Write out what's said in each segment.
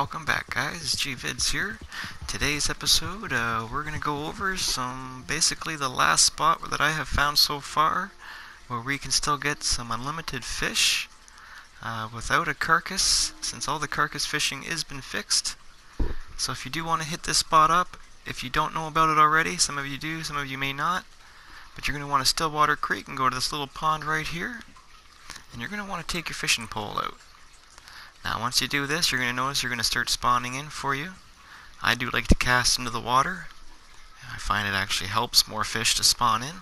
Welcome back, guys. Gvids here. Today's episode, we're going to go over basically the last spot that I have found so far where we can still get some unlimited fish without a carcass, since all the carcass fishing has been fixed. So if you do want to hit this spot up, if you don't know about it already, some of you do, some of you may not, but you're going to want to Stillwater Creek and go to this little pond right here, and you're going to want to take your fishing pole out. Now once you do this, you're going to notice you're going to start spawning in for you. I do like to cast into the water. I find it actually helps more fish to spawn in.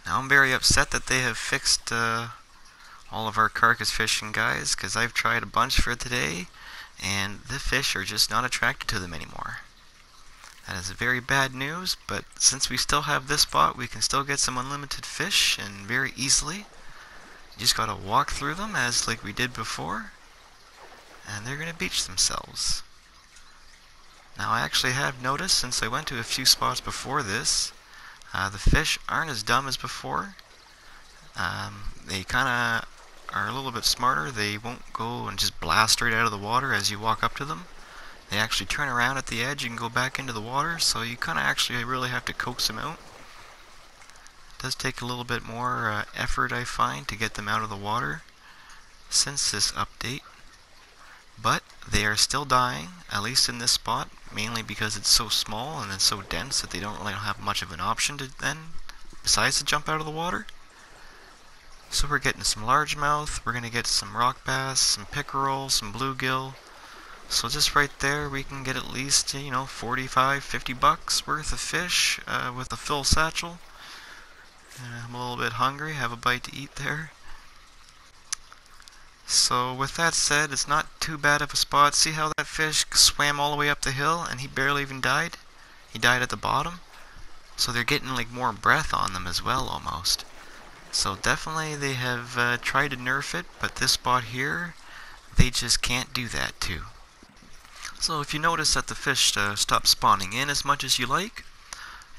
Now I'm very upset that they have fixed all of our carcass fishing, guys, because I've tried a bunch for today and the fish are just not attracted to them anymore. That is very bad news, but since we still have this spot, we can still get some unlimited fish and very easily. You just gotta walk through them as like we did before, and they're gonna beach themselves. Now I actually have noticed, since I went to a few spots before this, the fish aren't as dumb as before. They kinda are a little bit smarter. They won't go and just blast straight out of the water as you walk up to them. They actually turn around at the edge and go back into the water, so you kinda actually really have to coax them out. It does take a little bit more effort, I find, to get them out of the water since this update, but they are still dying, at least in this spot, mainly because it's so small and it's so dense that they don't really have much of an option to then, besides to jump out of the water. So we're getting some largemouth, we're going to get some rock bass, some pickerel, some bluegill. So just right there we can get at least, 45, 50 bucks worth of fish with a full satchel. I'm a little bit hungry, have a bite to eat there. So with that said, it's not too bad of a spot. See how that fish swam all the way up the hill and he barely even died? He died at the bottom. So they're getting like more breath on them as well almost. So definitely they have tried to nerf it, but this spot here, they just can't do that too. So if you notice that the fish stop spawning in as much as you like,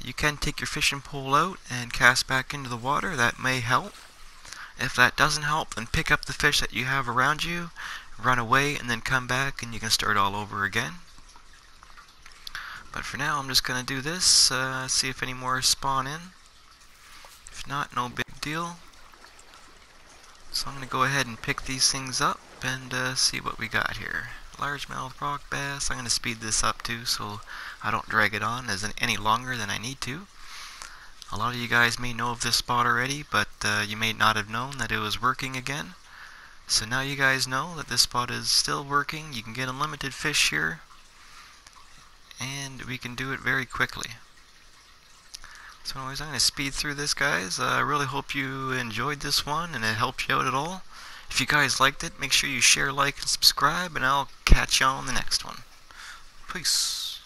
you can take your fishing pole out and cast back into the water. That may help. If that doesn't help, then pick up the fish that you have around you, run away, and then come back and you can start all over again. But for now, I'm just going to do this, see if any more spawn in. If not, no big deal. So I'm going to go ahead and pick these things up and see what we got here. Largemouth rock bass. I'm going to speed this up too so I don't drag it on any longer than I need to. A lot of you guys may know of this spot already, but you may not have known that it was working again. So now you guys know that this spot is still working. You can get unlimited fish here, and we can do it very quickly. So anyways, I'm going to speed through this, guys. I really hope you enjoyed this one and it helped you out at all. If you guys liked it, make sure you share, like, and subscribe, and I'll catch you on the next one. Peace.